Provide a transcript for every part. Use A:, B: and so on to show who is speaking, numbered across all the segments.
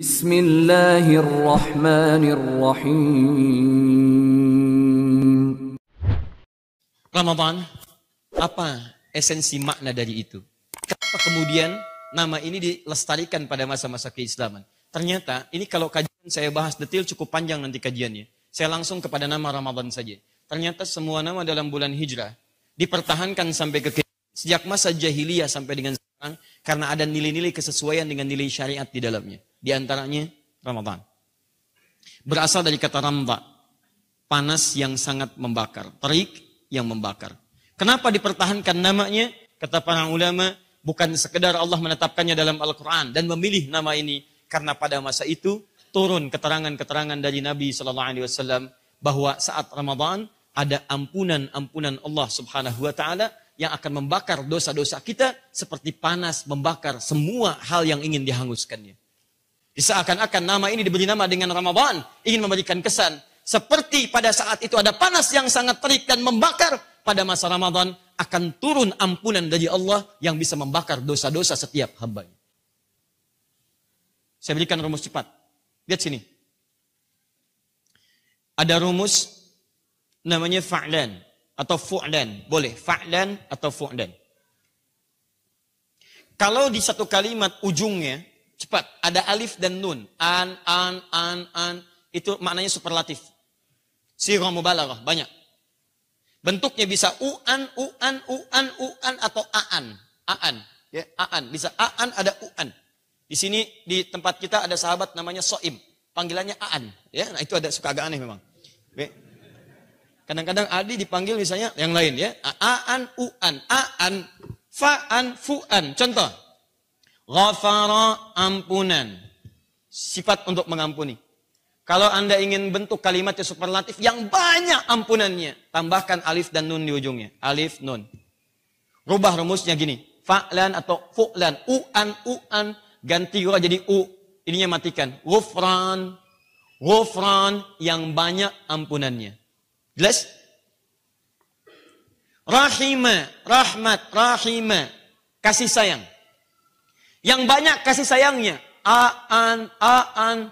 A: Bismillahirrahmanirrahim.
B: Ramadan, apa esensi makna dari itu? Kenapa kemudian nama ini dilestarikan pada masa-masa keislaman? Ternyata ini kalau kajian saya bahas detail cukup panjang nanti kajiannya. Saya langsung kepada nama Ramadan saja. Ternyata semua nama dalam bulan Hijrah dipertahankan sampai ke sejak masa jahiliyah sampai dengan sekarang karena ada nilai-nilai kesesuaian dengan nilai syariat di dalamnya. Di antaranya Ramadan. Berasal dari kata ramda, panas yang sangat membakar, terik yang membakar. Kenapa dipertahankan namanya? Kata para ulama, bukan sekedar Allah menetapkannya dalam Al-Quran dan memilih nama ini, karena pada masa itu turun keterangan-keterangan dari Nabi SAW bahwa saat Ramadan ada ampunan Allah Subhanahu Wa Taala yang akan membakar dosa-dosa kita seperti panas membakar semua hal yang ingin dihanguskannya. Seakan-akan nama ini diberi nama dengan Ramadan, ingin memberikan kesan seperti pada saat itu ada panas yang sangat terik dan membakar, pada masa Ramadan akan turun ampunan dari Allah yang bisa membakar dosa-dosa setiap hamba. Saya berikan rumus cepat. Lihat sini. Ada rumus namanya fa'lan atau fu'lan. Boleh fa'lan atau fu'lan. Kalau di satu kalimat ujungnya cepat, ada alif dan nun. An, itu maknanya superlatif. Sighah mubalaghah, banyak. Bentuknya bisa u'an atau a'an. Ya, a'an. Bisa a'an, ada u'an. Di sini, di tempat kita ada sahabat namanya So'im. Panggilannya a'an. Ya, nah itu ada suka agak aneh memang. Kadang-kadang Adi dipanggil misalnya yang lain ya. A'an, u'an, a'an, fa'an, fu'an. Contoh. Ghafara, ampunan. Sifat untuk mengampuni. Kalau Anda ingin bentuk kalimatnya superlatif yang banyak ampunannya, tambahkan alif dan nun di ujungnya. Alif, nun. Rubah rumusnya gini. Fa'lan atau fu'lan. U'an, ganti gua jadi u. Ininya matikan. Ghufran yang banyak ampunannya. Jelas? Rahmat, kasih sayang. Yang banyak kasih sayangnya. A'an,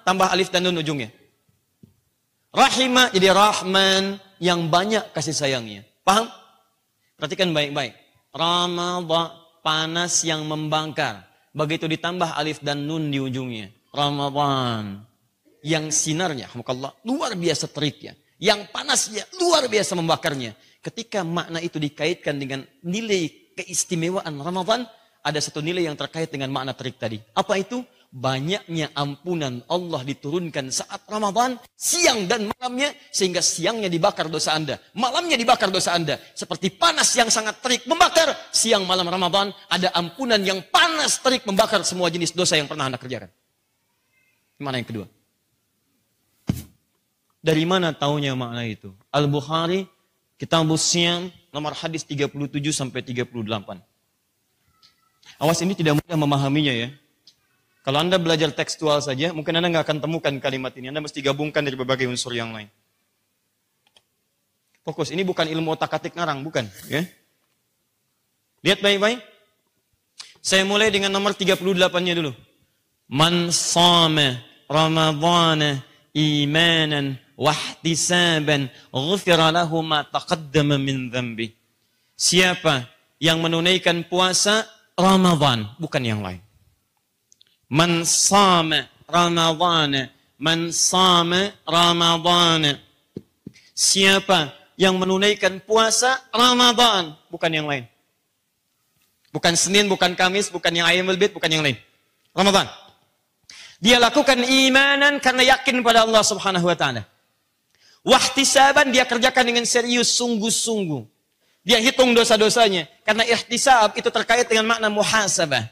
B: tambah alif dan nun ujungnya. Rahimah jadi Rahman, yang banyak kasih sayangnya. Paham? Perhatikan baik-baik. Ramadan, panas yang membakar. Begitu ditambah alif dan nun di ujungnya. Ramadan, yang sinarnya, alhamdulillah, luar biasa teriknya. Yang panasnya, luar biasa membakarnya. Ketika makna itu dikaitkan dengan nilai keistimewaan Ramadan, ada satu nilai yang terkait dengan makna terik tadi. Apa itu? Banyaknya ampunan Allah diturunkan saat Ramadan, siang dan malamnya, sehingga siangnya dibakar dosa Anda, malamnya dibakar dosa Anda. Seperti panas yang sangat terik membakar, siang malam Ramadan ada ampunan yang panas terik membakar semua jenis dosa yang pernah Anda kerjakan. Mana yang kedua? Dari mana taunya makna itu? Al-Bukhari, Kitabus Siyam, nomor hadis 37 sampai 38. Awas, ini tidak mudah memahaminya ya. Kalau Anda belajar tekstual saja, mungkin Anda nggak akan temukan kalimat ini. Anda mesti gabungkan dari berbagai unsur yang lain. Fokus, ini bukan ilmu otak-atik ngarang, bukan. Ya. Lihat baik-baik. Saya mulai dengan nomor 38-nya dulu. Man shama Ramadhana imanan wahtisaban ghufira lahu ma taqaddama min dhanbi. Siapa yang menunaikan puasa Ramadan, bukan yang lain. Man shama Ramadhana, man shama Ramadhana. Siapa yang menunaikan puasa Ramadan, bukan yang lain. Bukan Senin, bukan Kamis, bukan yang Ayyamul Bid, bukan yang lain. Ramadan. Dia lakukan imanan karena yakin pada Allah Subhanahu Wa Taala. Wahtisaban, dia kerjakan dengan serius, sungguh-sungguh. Dia hitung dosa-dosanya. Karena ihtisab itu terkait dengan makna muhasabah.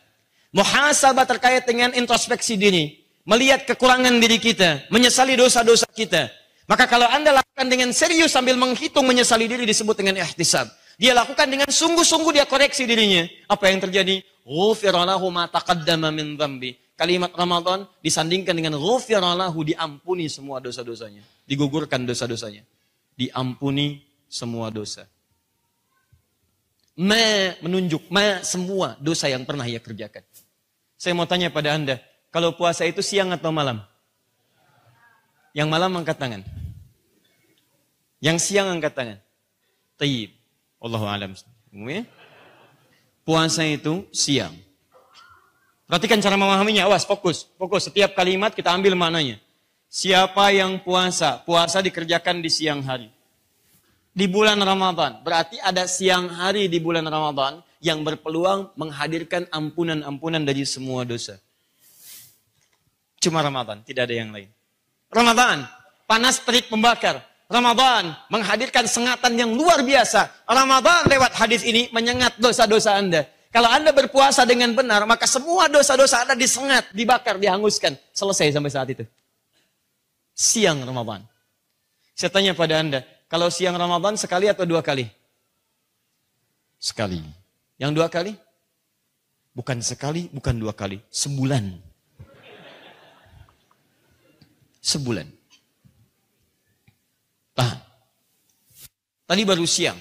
B: Muhasabah terkait dengan introspeksi diri. Melihat kekurangan diri kita. Menyesali dosa-dosa kita. Maka kalau Anda lakukan dengan serius sambil menghitung menyesali diri disebut dengan ihtisab. Dia lakukan dengan sungguh-sungguh, dia koreksi dirinya. Apa yang terjadi? Ghufira lahu ma taqaddama min dhanbi. Kalimat Ramadan disandingkan dengan ghufira lahu, diampuni semua dosa-dosanya. Digugurkan dosa-dosanya. Diampuni semua dosa. Menunjuk semua dosa yang pernah ia kerjakan. Saya mau tanya pada Anda, Kalau puasa itu siang atau malam? Yang malam angkat tangan. Yang siang angkat tangan. Tayyib. Allahu a'lam. Puasa itu siang. Perhatikan cara memahaminya. Awas, fokus. Fokus. Setiap kalimat kita ambil maknanya. Siapa yang puasa? Puasa dikerjakan di siang hari. Di bulan Ramadan. Berarti ada siang hari di bulan Ramadan yang berpeluang menghadirkan ampunan-ampunan dari semua dosa. Cuma Ramadan, tidak ada yang lain. Ramadan, panas terik membakar. Ramadan, menghadirkan sengatan yang luar biasa. Ramadan lewat hadis ini menyengat dosa-dosa Anda. Kalau Anda berpuasa dengan benar, maka semua dosa-dosa Anda disengat, dibakar, dihanguskan. Selesai sampai saat itu. Siang Ramadan. Saya tanya pada Anda, kalau siang Ramadan sekali atau 2 kali? Sekali. Yang 2 kali? Bukan sekali, bukan 2 kali. Sebulan. Sebulan. Paham? Tadi baru siang.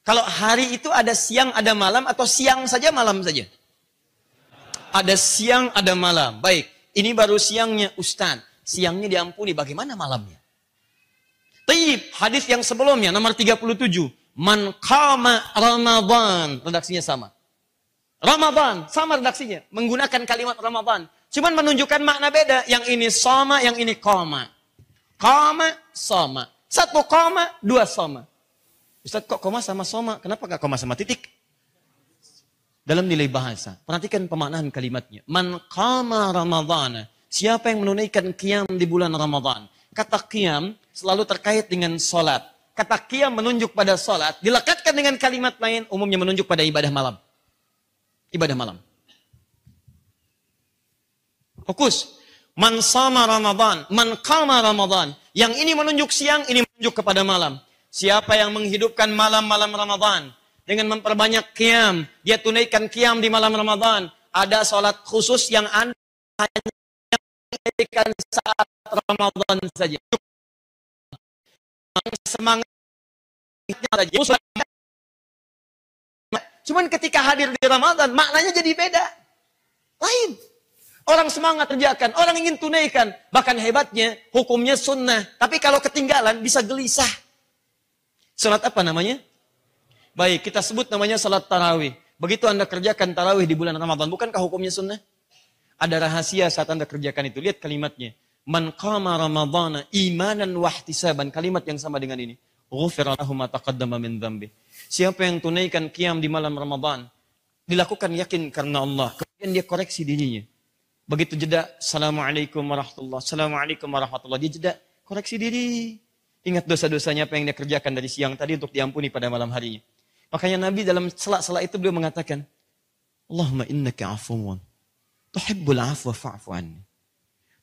B: Kalau hari itu ada siang, ada malam, atau siang saja, malam saja? Ada siang, ada malam. Baik, ini baru siangnya Ustaz. Siangnya diampuni, bagaimana malamnya? Tayyib, hadis yang sebelumnya, nomor 37. Man qama Ramadan. Redaksinya sama. Ramadan, sama redaksinya. Menggunakan kalimat Ramadan. Cuman menunjukkan makna beda. Yang ini soma, yang ini koma. Koma, soma. 1 koma, 2 soma. Ustaz, kok koma sama soma? Kenapa gak koma sama titik? Dalam nilai bahasa. Perhatikan pemaknaan kalimatnya. Man qama Ramadana. Siapa yang menunaikan qiyam di bulan Ramadan. Kata qiyam selalu terkait dengan solat. Kata qiyam menunjuk pada solat. Dilekatkan dengan kalimat lain, umumnya menunjuk pada ibadah malam. Ibadah malam. Fokus. Man sama Ramadan, man qama Ramadan. Yang ini menunjuk siang, ini menunjuk kepada malam. Siapa yang menghidupkan malam-malam Ramadan dengan memperbanyak qiyam, dia tunaikan qiyam di malam Ramadan. Ada salat khusus yang Anda hanya tunaikan saat Ramadan saja. Semangatnya saja. Cuman ketika hadir di Ramadan, maknanya jadi beda. Lain. Orang semangat kerjakan, orang ingin tunaikan. Bahkan hebatnya, hukumnya sunnah. Tapi kalau ketinggalan, bisa gelisah. Salat apa namanya? Baik, kita sebut namanya salat tarawih. Begitu Anda kerjakan tarawih di bulan Ramadan, bukankah hukumnya sunnah? Ada rahasia saat Anda kerjakan itu. Lihat kalimatnya. Man qama Ramadana imanan wahtisaban. Kalimat yang sama dengan ini. Ghufira lahu ma taqaddama min dzambi. Siapa yang tunaikan qiyam di malam Ramadan, dilakukan yakin karena Allah. Kemudian dia koreksi dirinya. Begitu jeda, Assalamualaikum warahmatullahi wabarakatuh. Assalamualaikum warahmatullahi wabarakatuh. Dia jeda, koreksi diri. Ingat dosa-dosanya apa yang dia kerjakan dari siang tadi untuk diampuni pada malam harinya. Makanya Nabi dalam sela-sela itu beliau mengatakan, Allahumma innaka afuwun, tuhibbul afwa fa'fu anni.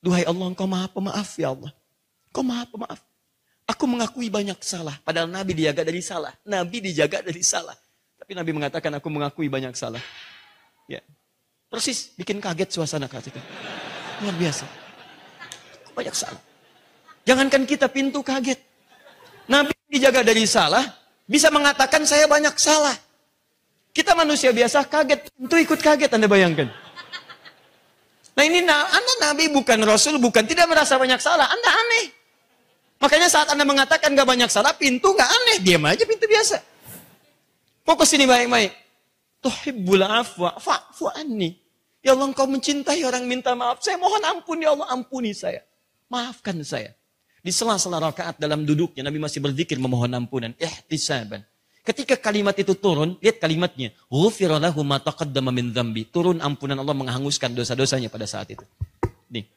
B: Duhai Allah, Engkau maha pemaaf ya Allah. Engkau maha pemaaf. Aku mengakui banyak salah. Padahal Nabi dijaga dari salah. Nabi dijaga dari salah. Tapi Nabi mengatakan aku mengakui banyak salah. Ya. Persis bikin kaget suasana saat itu. Luar biasa. Banyak salah. Jangankan kita pintu kaget. Nabi dijaga dari salah, bisa mengatakan saya banyak salah. Kita manusia biasa kaget, pintu ikut kaget, Anda bayangkan. Nah ini Anda Nabi bukan Rasul, bukan tidak merasa banyak salah. Anda aneh. Makanya saat Anda mengatakan gak banyak salah, pintu gak aneh. Diam aja pintu biasa. Fokus ini baik-baik. Tuhibbul afwa fa'fu anni. Ya Allah, Engkau mencintai orang minta maaf. Saya mohon ampun ya Allah, ampuni saya. Maafkan saya. Di sela-sela rakaat dalam duduknya Nabi masih berzikir memohon ampunan. Ihtisaban. Ketika kalimat itu turun, lihat kalimatnya. Ghufira lahu ma taqaddama min dzambi. Turun ampunan Allah menghanguskan dosa-dosanya pada saat itu. Nih.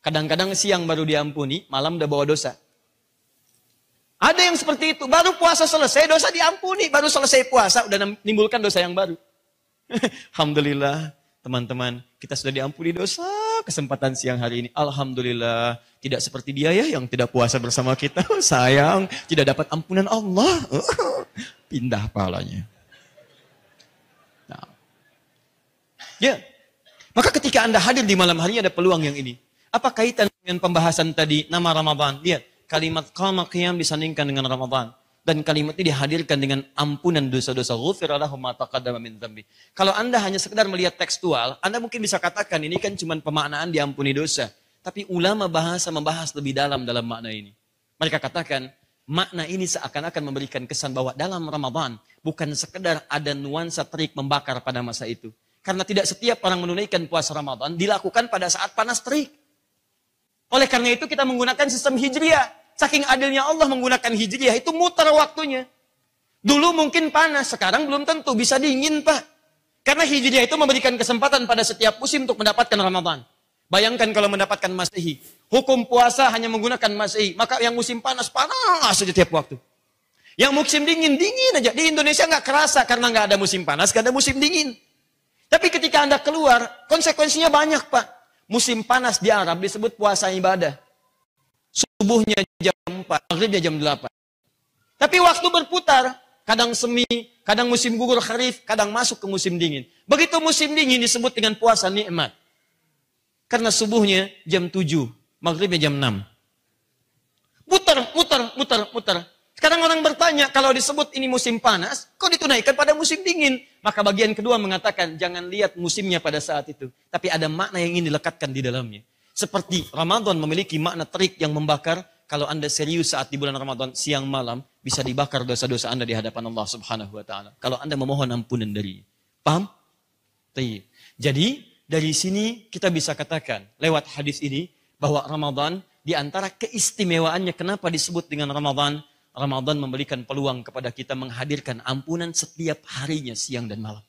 B: Kadang-kadang siang baru diampuni, malam udah bawa dosa. Ada yang seperti itu, baru puasa selesai, dosa diampuni. Baru selesai puasa, udah menimbulkan dosa yang baru. Alhamdulillah, teman-teman, kita sudah diampuni dosa kesempatan siang hari ini. Alhamdulillah, tidak seperti dia ya yang tidak puasa bersama kita. Sayang, tidak dapat ampunan Allah. Pindah palanya. Nah. Ya, maka ketika Anda hadir di malam hari ada peluang yang ini. Apa kaitan dengan pembahasan tadi, nama Ramadan? Lihat. Kalimat qama qiyam disandingkan dengan Ramadan. Dan kalimat ini dihadirkan dengan ampunan dosa-dosa. Ghufira lahu ma taqaddama min dzambi. Kalau Anda hanya sekedar melihat tekstual, Anda mungkin bisa katakan ini kan cuma pemaknaan diampuni dosa. Tapi ulama bahasa membahas lebih dalam makna ini. Mereka katakan, makna ini seakan-akan memberikan kesan bahwa dalam Ramadan bukan sekedar ada nuansa terik membakar pada masa itu. Karena tidak setiap orang menunaikan puasa Ramadan dilakukan pada saat panas terik. Oleh karena itu kita menggunakan sistem hijriah. Saking adilnya Allah menggunakan hijriah itu muter waktunya. Dulu mungkin panas, sekarang belum tentu bisa dingin Pak. Karena hijriah itu memberikan kesempatan pada setiap musim untuk mendapatkan Ramadan. Bayangkan kalau mendapatkan Masehi. Hukum puasa hanya menggunakan Masehi. Maka yang musim panas, panas saja tiap waktu. Yang musim dingin, dingin aja. Di Indonesia nggak kerasa karena nggak ada musim panas, nggak ada musim dingin. Tapi ketika Anda keluar, konsekuensinya banyak Pak. Musim panas di Arab disebut puasa ibadah. Subuhnya jam 4, maghribnya jam 8. Tapi waktu berputar, kadang semi, kadang musim gugur kharif, kadang masuk ke musim dingin. Begitu musim dingin disebut dengan puasa nikmat. Karena subuhnya jam 7, maghribnya jam 6. Muter. Sekarang orang bertanya, kalau disebut ini musim panas, kok ditunaikan pada musim dingin? Maka bagian kedua mengatakan, jangan lihat musimnya pada saat itu. Tapi ada makna yang ingin dilekatkan di dalamnya. Seperti Ramadan memiliki makna terik yang membakar, kalau Anda serius saat di bulan Ramadan, siang malam, bisa dibakar dosa-dosa Anda di hadapan Allah Subhanahu wa Ta'ala. Kalau Anda memohon ampunan dari. Paham? Jadi, dari sini kita bisa katakan, lewat hadis ini, bahwa Ramadan, di antara keistimewaannya kenapa disebut dengan Ramadan, Ramadan memberikan peluang kepada kita menghadirkan ampunan setiap harinya siang dan malam.